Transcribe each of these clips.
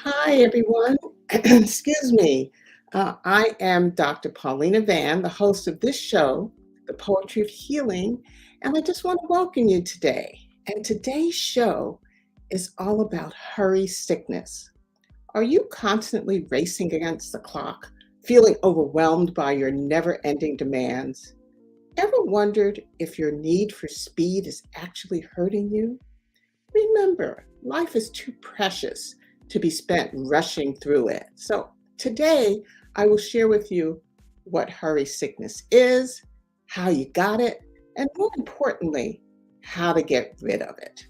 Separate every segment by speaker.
Speaker 1: Hi, everyone. Excuse me. I am Dr. Paulina Van, the host of this show, The Poetry of Healing, and I just want to welcome you today. And today's show is all about hurry sickness. Are you constantly racing against the clock, feeling overwhelmed by your never ending demands? Ever wondered if your need for speed is actually hurting you? Remember, life is too precious to be spent rushing through it. So, today I will share with you what hurry sickness is, how you got it, and more importantly, how to get rid of it.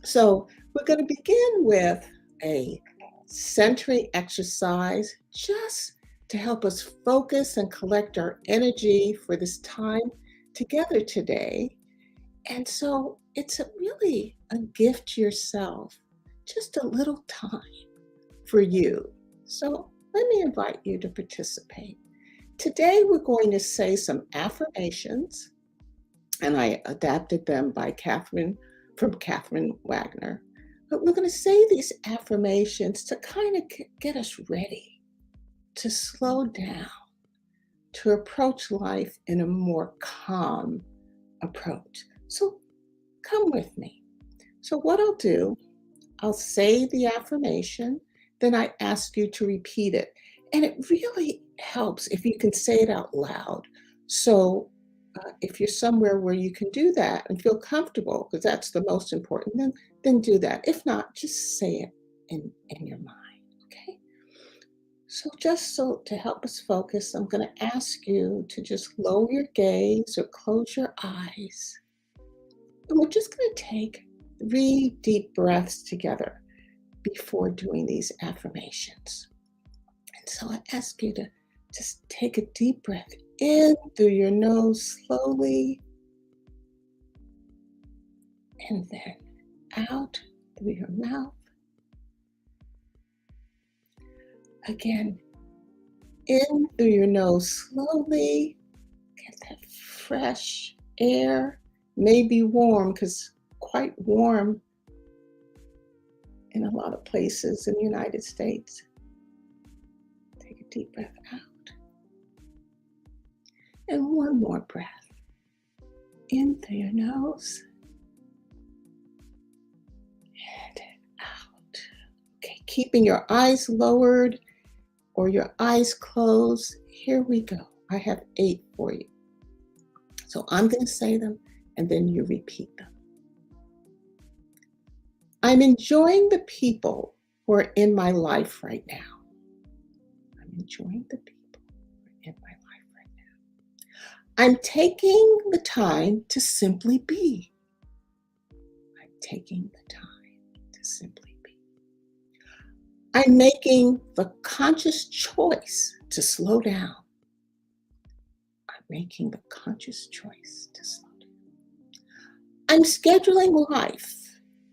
Speaker 1: So, we're going to begin with a centering exercise just to help us focus and collect our energy for this time together today. And so it's really a gift to yourself, just a little time for you. So let me invite you to participate. Today we're going to say some affirmations, and I adapted them by Catherine Wagner. But we're going to say these affirmations to kind of get us ready to slow down, to approach life in a more calm approach. So come with me. So, what I'll do, I'll say the affirmation, then I ask you to repeat it. And it really helps if you can say it out loud. So, if you're somewhere where you can do that and feel comfortable, because that's the most important, then do that. If not, just say it in your mind. Okay. So, just so to help us focus, I'm going to ask you to just lower your gaze or close your eyes. And we're just going to take 3 deep breaths together before doing these affirmations. And so I ask you to just take a deep breath in through your nose slowly, and then out through your mouth. Again, in through your nose slowly. Get that fresh air. May be warm because quite warm in a lot of places in the United States. Take a deep breath out. And one more breath. In through your nose. And out. Okay, keeping your eyes lowered or your eyes closed. Here we go. I have 8 for you. So I'm going to say them and then you repeat them. I'm enjoying the people who are in my life right now. I'm enjoying the people who are in my life right now. I'm taking the time to simply be. I'm taking the time to simply be. I'm making the conscious choice to slow down. I'm making the conscious choice to slow down. I'm scheduling life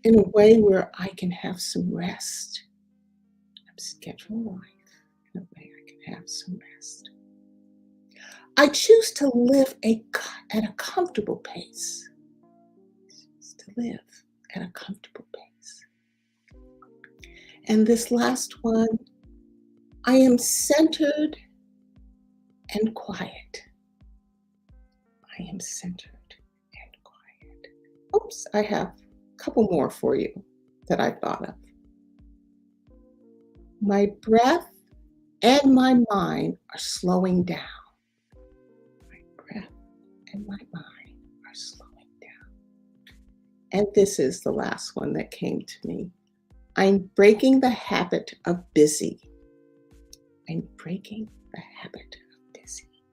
Speaker 1: in a way where I can have some rest. I'm scheduling life in a way I can have some rest. I choose to live at a comfortable pace. To live at a comfortable pace. And this last one, I am centered and quiet. I am centered and quiet. Oops, I have a couple more for you that I thought of. My breath and my mind are slowing down. My breath and my mind are slowing down. And this is the last one that came to me. I'm breaking the habit of busy. I'm breaking the habit of busy.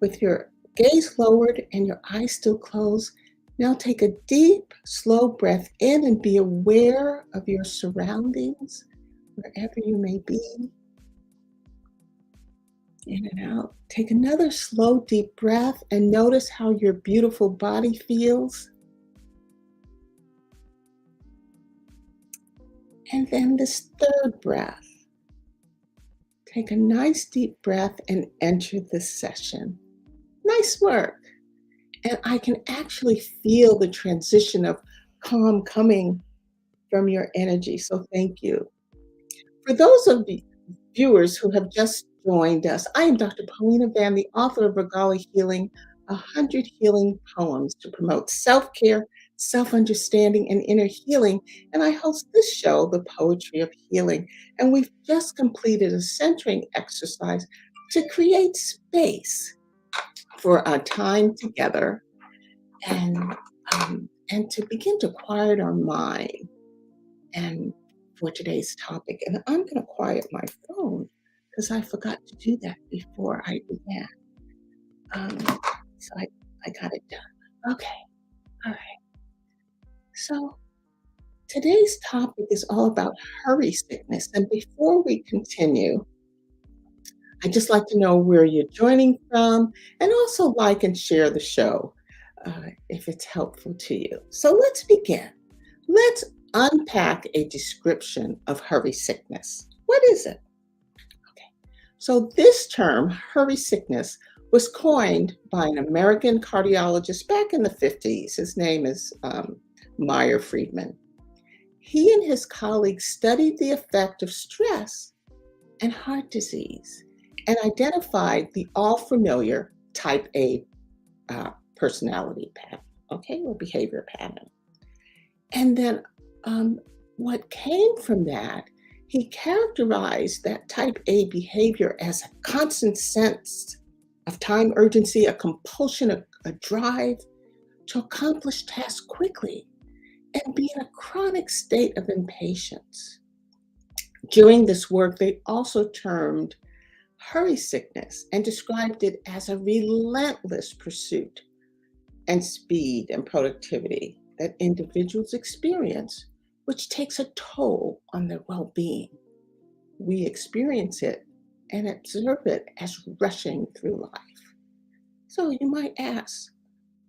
Speaker 1: With your gaze lowered and your eyes still closed, now take a deep, slow breath in and be aware of your surroundings, wherever you may be. In and out. Take another slow, deep breath and notice how your beautiful body feels. And then this third breath. Take a nice deep breath and enter this session. Nice work. And I can actually feel the transition of calm coming from your energy. So thank you. For those of the viewers who have just joined us, I am Dr. Paulina Van, the author of Regalia Healing, 100 healing poems to promote self-care, self-understanding, and inner healing. And I host this show, The Poetry of Healing. And we've just completed a centering exercise to create space for our time together and and to begin to quiet our mind and for today's topic. And I'm going to quiet my phone because I forgot to do that before I began. Um, so I got it done. Okay. All right. So today's topic is all about hurry sickness. And before we continue, I'd just like to know where you're joining from and also like and share the show if it's helpful to you. So let's begin. Let's unpack a description of hurry sickness. What is it? Okay. So this term, hurry sickness, was coined by an American cardiologist back in the 50s. His name is Meyer Friedman. He and his colleagues studied the effect of stress and heart disease and identified the all familiar type A personality pattern, okay, or behavior pattern. And then what came from that, he characterized that type A behavior as a constant sense of time urgency, a compulsion, a drive to accomplish tasks quickly, and be in a chronic state of impatience. During this work, they also termed hurry sickness and described it as a relentless pursuit and speed and productivity that individuals experience, which takes a toll on their well-being. We experience it and observe it as rushing through life. So you might ask,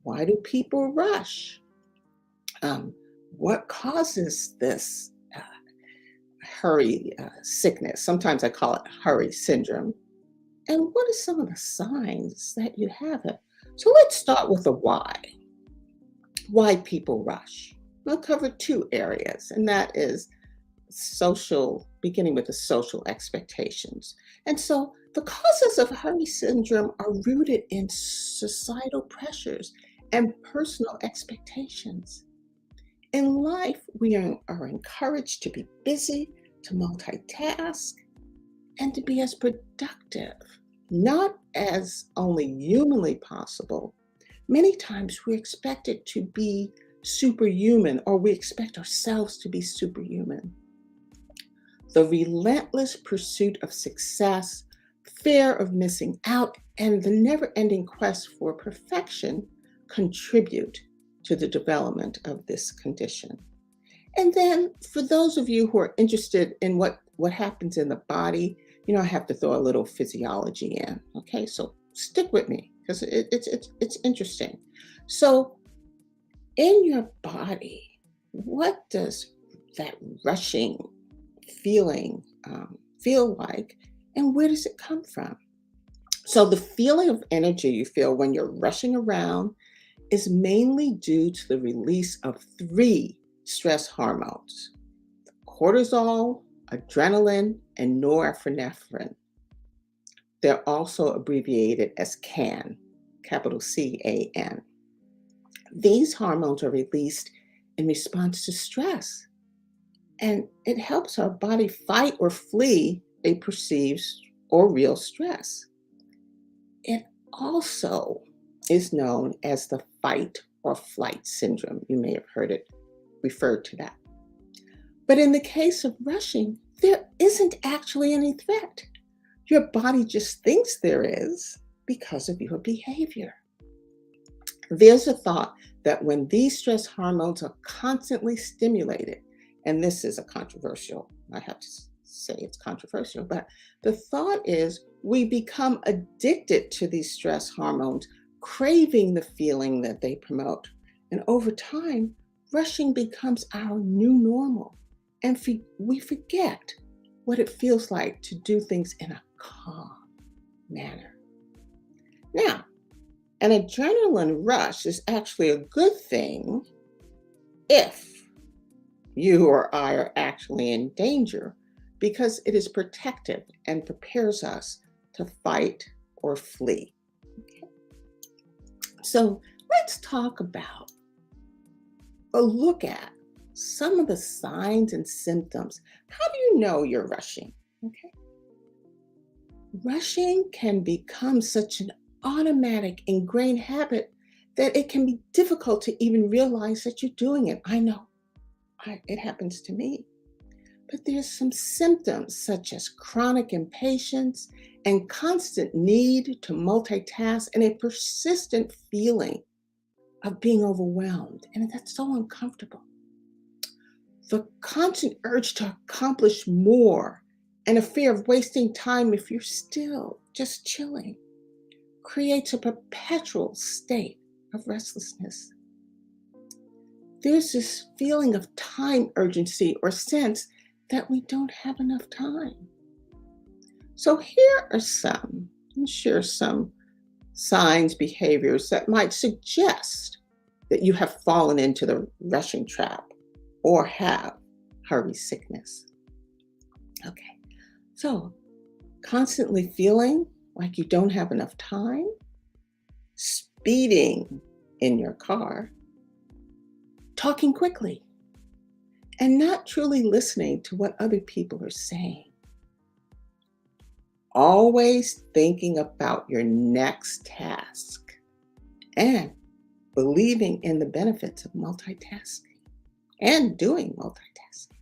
Speaker 1: why do people rush? What causes this hurry sickness? Sometimes I call it hurry syndrome. And what are some of the signs that you have it? So let's start with the why. Why people rush. We'll cover two areas, and that is beginning with the social expectations. And so the causes of hurry syndrome are rooted in societal pressures and personal expectations. In life, we are encouraged to be busy, to multitask, and to be as productive, not as only humanly possible. Many times we're expected to be superhuman, or we expect ourselves to be superhuman. The relentless pursuit of success, fear of missing out, and the never-ending quest for perfection contribute to the development of this condition. And then for those of you who are interested in what happens in the body, I have to throw a little physiology in. Okay, so stick with me because it's interesting. So in your body, what does that rushing feeling feel like, and where does it come from? So the feeling of energy you feel when you're rushing around is mainly due to the release of three stress hormones: cortisol, adrenaline, and norepinephrine. They're also abbreviated as CAN, capital CAN. These hormones are released in response to stress, and it helps our body fight or flee a perceived or real stress. It also is known as the fight or flight syndrome. You may have heard it referred to that. But in the case of rushing, there isn't actually any threat. Your body just thinks there is because of your behavior. There's a thought that when these stress hormones are constantly stimulated, and this is I have to say it's controversial, but the thought is we become addicted to these stress hormones, craving the feeling that they promote. And over time, rushing becomes our new normal. And we forget what it feels like to do things in a calm manner. Now, an adrenaline rush is actually a good thing if you or I are actually in danger, because it is protective and prepares us to fight or flee. Okay? So let's talk about or look at some of the signs and symptoms. How do you know you're rushing? Okay. Rushing can become such an automatic, ingrained habit that it can be difficult to even realize that you're doing it. I know it happens to me. But there's some symptoms such as chronic impatience and constant need to multitask and a persistent feeling of being overwhelmed. And that's so uncomfortable. The constant urge to accomplish more and a fear of wasting time if you're still just chilling creates a perpetual state of restlessness. There's this feeling of time urgency or sense that we don't have enough time. So here are some, and share some signs, behaviors that might suggest that you have fallen into the rushing trap or have hurry sickness. Okay, so constantly feeling like you don't have enough time, speeding in your car, talking quickly, and not truly listening to what other people are saying. Always thinking about your next task and believing in the benefits of multitasking and doing multitasking.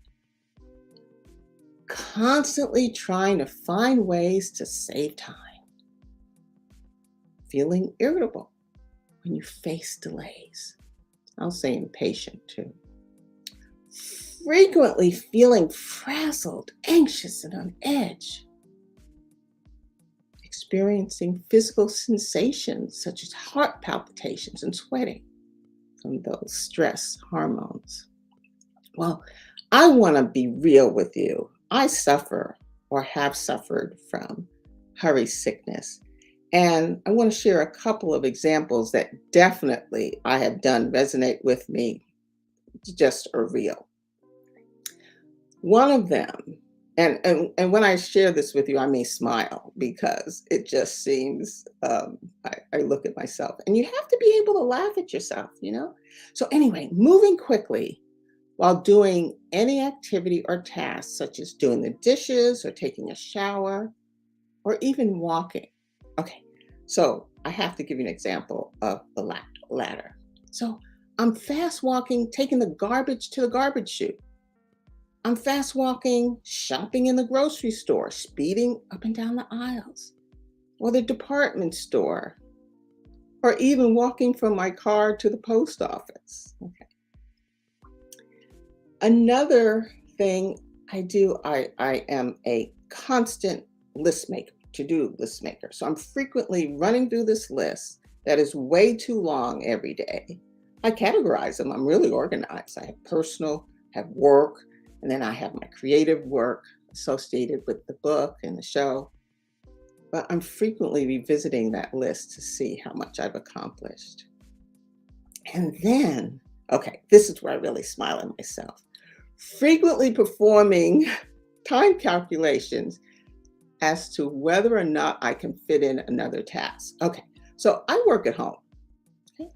Speaker 1: Constantly trying to find ways to save time. Feeling irritable when you face delays. I'll say impatient too. Frequently feeling frazzled, anxious, and on edge. Experiencing physical sensations such as heart palpitations and sweating from those stress hormones. Well, I want to be real with you. I suffer or have suffered from hurry sickness. And I want to share a couple of examples that definitely I have done resonate with me, just are real. One of them, and when I share this with you, I may smile because it just seems, I look at myself and you have to be able to laugh at yourself, you know? So anyway, moving quickly while doing any activity or task, such as doing the dishes or taking a shower or even walking. Okay, so I have to give you an example of the latter. So I'm fast walking, taking the garbage to the garbage chute. I'm fast walking, shopping in the grocery store, speeding up and down the aisles, or the department store, or even walking from my car to the post office. Okay. Another thing I do, I am a constant list maker, to-do list maker. So I'm frequently running through this list that is way too long every day. I categorize them. I'm really organized. I have personal, have work, and then I have my creative work associated with the book and the show. But I'm frequently revisiting that list to see how much I've accomplished. And then, okay, this is where I really smile at myself. Frequently performing time calculations as to whether or not I can fit in another task. Okay, so I work at home. Okay?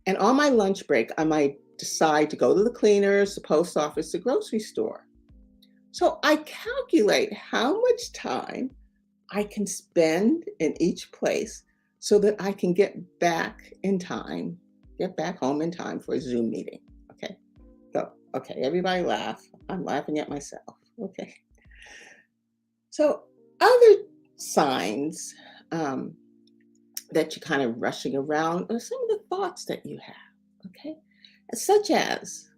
Speaker 1: And on my lunch break, I might decide to go to the cleaners, the post office, the grocery store. So I calculate how much time I can spend in each place so that I can get back home in time for a Zoom meeting. Okay. So, okay, everybody laugh. I'm laughing at myself. Okay. So, other signs that you're kind of rushing around are some of the thoughts that you have. Okay. Such as,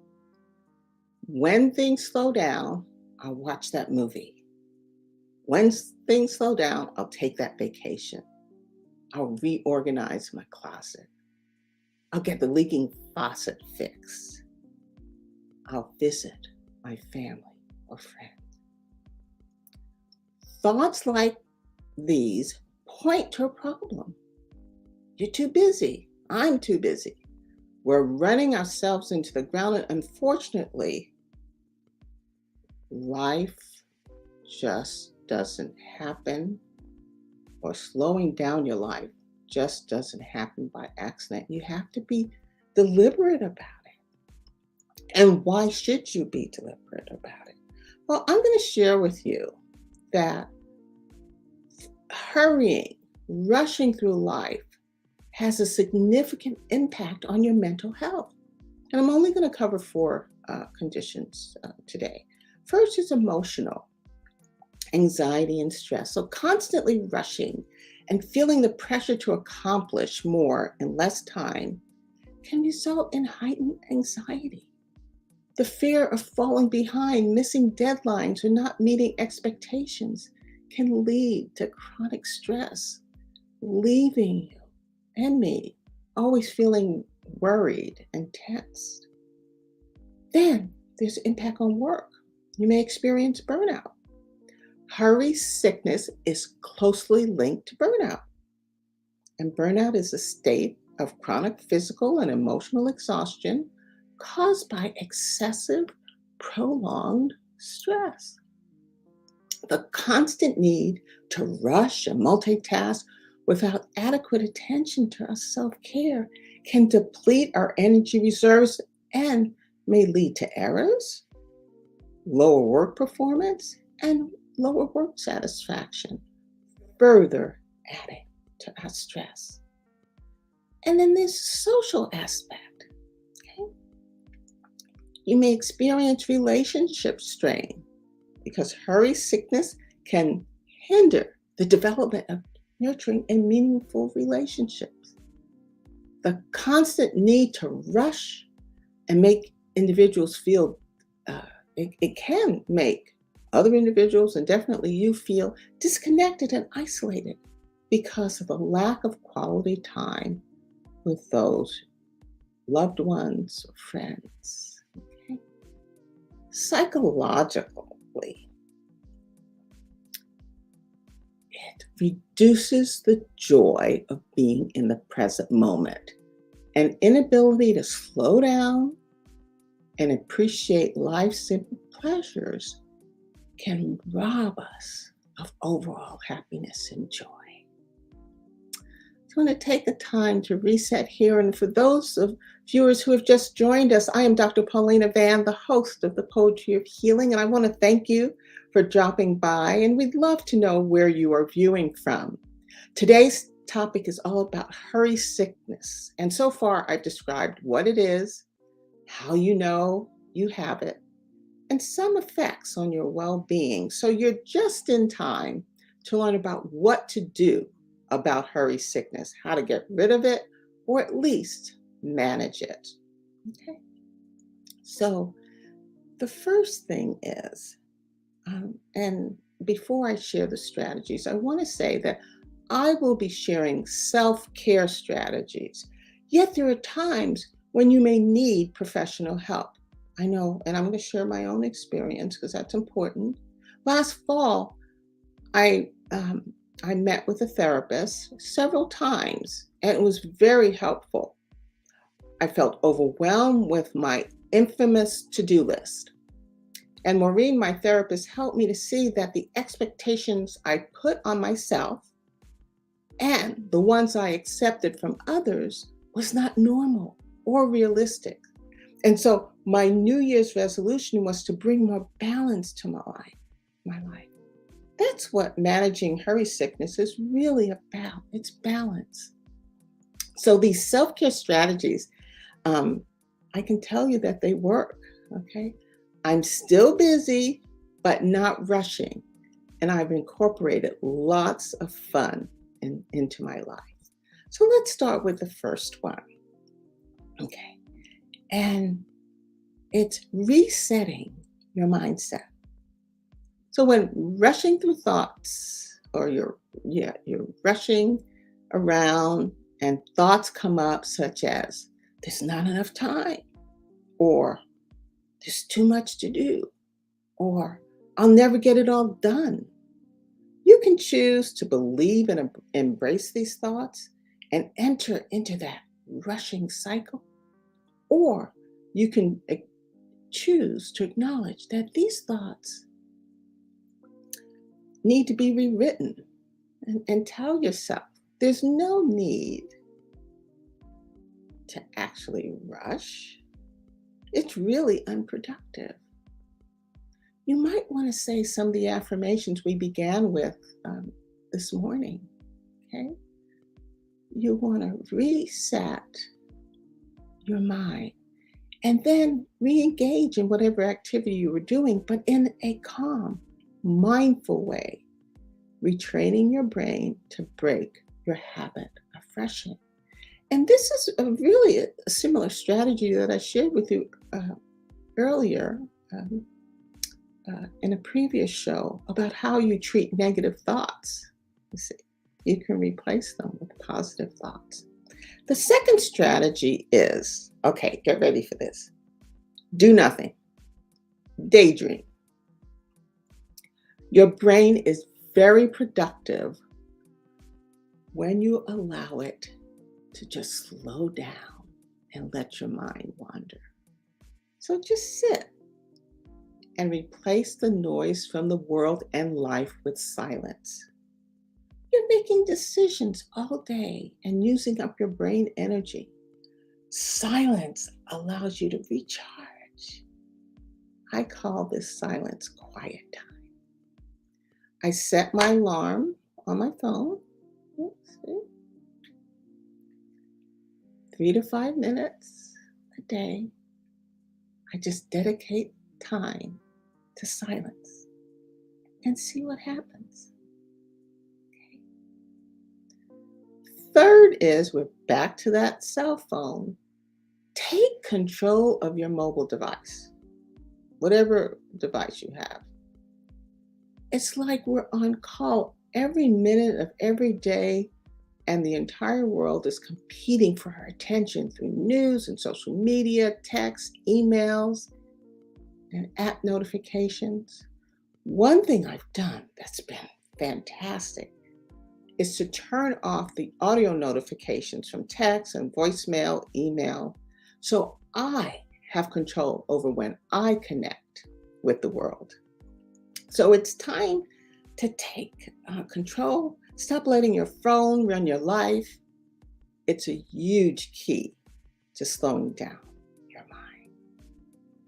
Speaker 1: when things slow down, I'll watch that movie. When things slow down, I'll take that vacation. I'll reorganize my closet. I'll get the leaking faucet fixed. I'll visit my family or friends. Thoughts like these point to a problem. You're too busy. I'm too busy. We're running ourselves into the ground, and unfortunately, life just doesn't happen, or slowing down your life just doesn't happen by accident. You have to be deliberate about it. And why should you be deliberate about it? Well, I'm going to share with you that hurrying, rushing through life has a significant impact on your mental health. And I'm only going to cover four conditions today. First is emotional, anxiety and stress. So constantly rushing and feeling the pressure to accomplish more in less time can result in heightened anxiety. The fear of falling behind, missing deadlines, or not meeting expectations can lead to chronic stress, leaving you and me always feeling worried and tense. Then there's impact on work. You may experience burnout. Hurry sickness is closely linked to burnout. And burnout is a state of chronic physical and emotional exhaustion caused by excessive, prolonged stress. The constant need to rush and multitask without adequate attention to our self care can deplete our energy reserves and may lead to errors, lower work performance, and lower work satisfaction, further adding to our stress. And then there's social aspect. Okay? You may experience relationship strain because hurry sickness can hinder the development of nurturing and meaningful relationships. The constant need to rush and make individuals feel, it can make other individuals and definitely you feel disconnected and isolated because of a lack of quality time with those loved ones or friends. Okay? Psychologically, it reduces the joy of being in the present moment. An inability to slow down and appreciate life's simple pleasures can rob us of overall happiness and joy. So I'm going to take the time to reset here. And for those of viewers who have just joined us, I am Dr. Paulina Van, the host of the Poetry of Healing. And I want to thank you for dropping by. And we'd love to know where you are viewing from. Today's topic is all about hurry sickness. And so far, I've described what it is, how you know you have it, and some effects on your well-being. So you're just in time to learn about what to do about hurry sickness, how to get rid of it, or at least manage it. Okay. So the first thing is, and before I share the strategies, I want to say that I will be sharing self-care strategies. Yet there are times when you may need professional help. I know, and I'm going to share my own experience because that's important. Last fall, I met with a therapist several times, and it was very helpful. I felt overwhelmed with my infamous to-do list. And Maureen, my therapist, helped me to see that the expectations I put on myself and the ones I accepted from others was not normal or realistic. And so my New Year's resolution was to bring more balance to my life. That's what managing hurry sickness is really about. It's balance. So these self-care strategies, I can tell you that they work, okay? I'm still busy, but not rushing. And I've incorporated lots of fun into my life. So let's start with the first one, okay? And it's resetting your mindset. So when rushing through thoughts, or you're rushing around and thoughts come up such as, there's not enough time, or there's too much to do, or I'll never get it all done. You can choose to believe and embrace these thoughts and enter into that rushing cycle, or you can choose to acknowledge that these thoughts need to be rewritten, and tell yourself there's no need to actually rush. It's really unproductive. You might want to say some of the affirmations we began with this morning. Okay? You want to reset your mind and then re-engage in whatever activity you were doing, but in a calm, mindful way, retraining your brain to break your habit of rushing. And this is really a similar strategy that I shared with you earlier in a previous show about how you treat negative thoughts. You see, you can replace them with positive thoughts. The second strategy is, okay, get ready for this. Do nothing. Daydream. Your brain is very productive when you allow it to just slow down and let your mind wander. So just sit and replace the noise from the world and life with silence. You're making decisions all day and using up your brain energy. Silence allows you to recharge. I call this silence quiet time. I set my alarm on my phone. Oops, 3 to 5 minutes a day. I just dedicate time to silence and see what happens. Okay. Third is, we're back to that cell phone. Take control of your mobile device, whatever device you have. It's like we're on call every minute of every day, and the entire world is competing for our attention through news and social media, text, emails, and app notifications. One thing I've done that's been fantastic is to turn off the audio notifications from text and voicemail, email, so I have control over when I connect with the world. So it's time to take control. Stop letting your phone run your life. It's a huge key to slowing down your mind.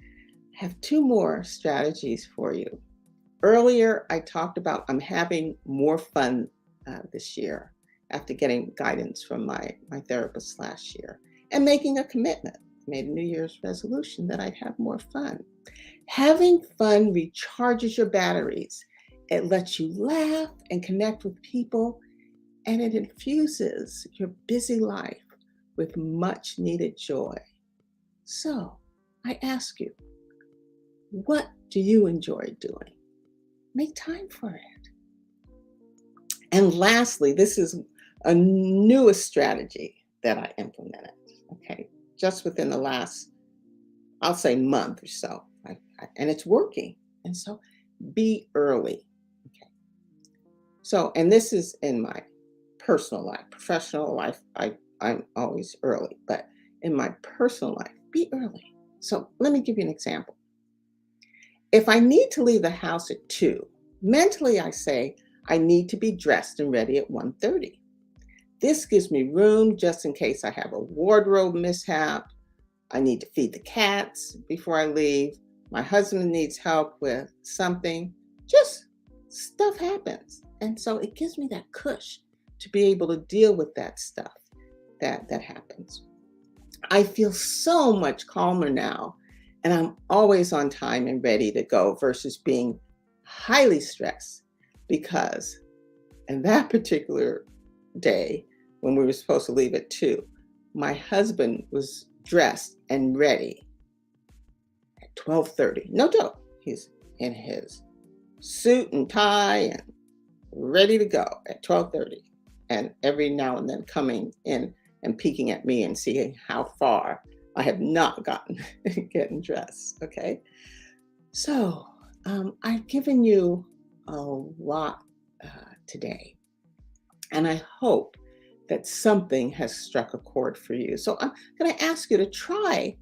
Speaker 1: I have 2 more strategies for you. Earlier, I talked about I'm having more fun this year after getting guidance from my therapist last year and making a commitment. Made a New Year's resolution that I'd have more fun. Having fun recharges your batteries. It lets you laugh and connect with people, and it infuses your busy life with much needed joy. So I ask you, what do you enjoy doing? Make time for it. And lastly, this is a newest strategy that I implemented, okay, just within the last, I'll say, month or so. And it's working. And so be early. Okay. So, and this is in my personal life. Professional life, I'm always early, but in my personal life, be early. So let me give you an example. If I need to leave the house at 2, mentally I say I need to be dressed and ready at 1:30. This gives me room just in case I have a wardrobe mishap. I need to feed the cats before I leave. My husband needs help with something. Just stuff happens. And so it gives me that cush to be able to deal with that stuff that happens. I feel so much calmer now, and I'm always on time and ready to go versus being highly stressed because in that particular day when we were supposed to leave at 2, my husband was dressed and ready at 12:30. No joke. He's in his suit and tie and ready to go at 12:30. And every now and then coming in and peeking at me and seeing how far I have not gotten getting dressed. Okay. So I've given you a lot today, and I hope that something has struck a chord for you. So I'm going to ask you to try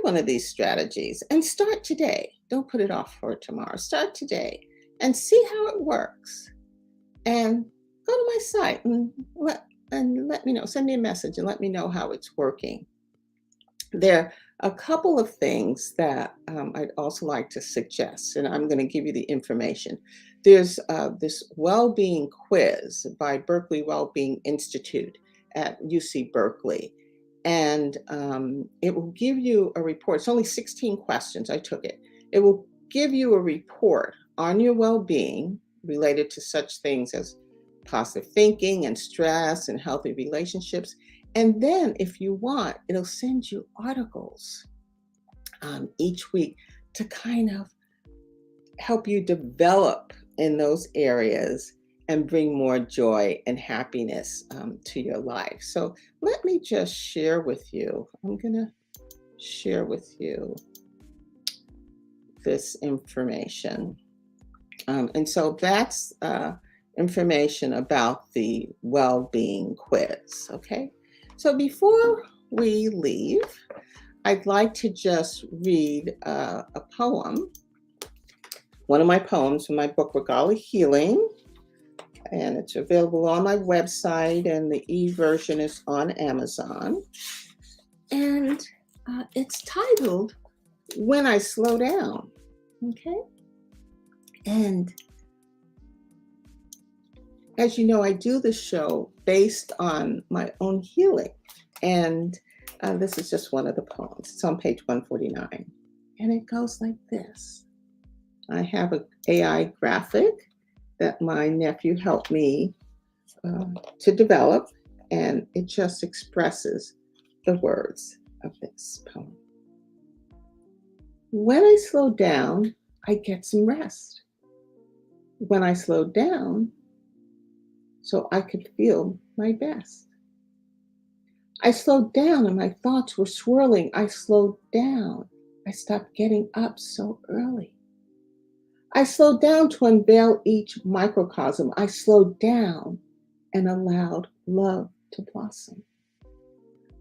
Speaker 1: one of these strategies and start today. Don't put it off for tomorrow. Start today and see how it works. And go to my site and let me know. Send me a message and let me know how it's working. There are a couple of things that I'd also like to suggest, and I'm going to give you the information. There's this well-being quiz by Berkeley Wellbeing Institute at UC Berkeley, and it will give you a report. It's only 16 questions. I took it. It will give you a report on your well-being related to such things as positive thinking and stress and healthy relationships. And then, if you want, it'll send you articles each week to kind of help you develop in those areas and bring more joy and happiness to your life. So, let me just share with you. I'm going to share with you this information. And so, that's information about the well-being quiz. Okay. So before we leave, I'd like to just read a poem, one of my poems from my book, Regalia Healing, and it's available on my website, and the e-version is on Amazon. And it's titled, When I Slow Down, okay? And as you know, I do the show based on my own healing. And this is just one of the poems. It's on page 149. And it goes like this. I have an AI graphic that my nephew helped me to develop. And it just expresses the words of this poem. When I slow down, I get some rest. When I slow down, so I could feel my best. I slowed down and my thoughts were swirling. I slowed down. I stopped getting up so early. I slowed down to unveil each microcosm. I slowed down and allowed love to blossom.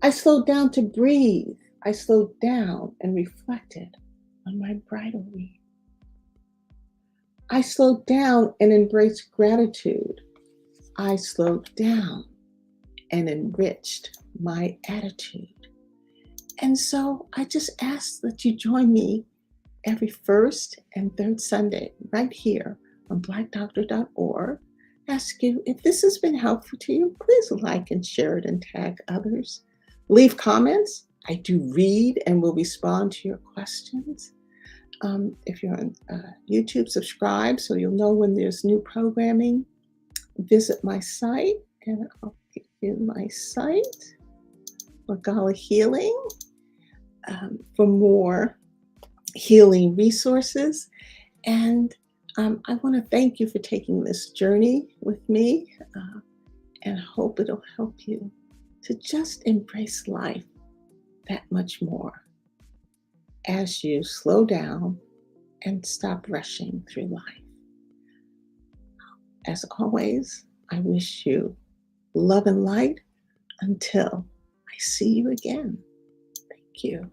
Speaker 1: I slowed down to breathe. I slowed down and reflected on my bridal wreath. I slowed down and embraced gratitude. I slowed down and enriched my attitude. And so I just ask that you join me every first and third Sunday right here on blackdoctor.org. Ask you if this has been helpful to you, please like and share it and tag others. Leave comments. I do read and will respond to your questions. If you're on YouTube, subscribe so you'll know when there's new programming. Visit my site, and I'll give you my site, Regalia Healing, for more healing resources. And I want to thank you for taking this journey with me, and hope it'll help you to just embrace life that much more as you slow down and stop rushing through life. As always, I wish you love and light until I see you again. Thank you.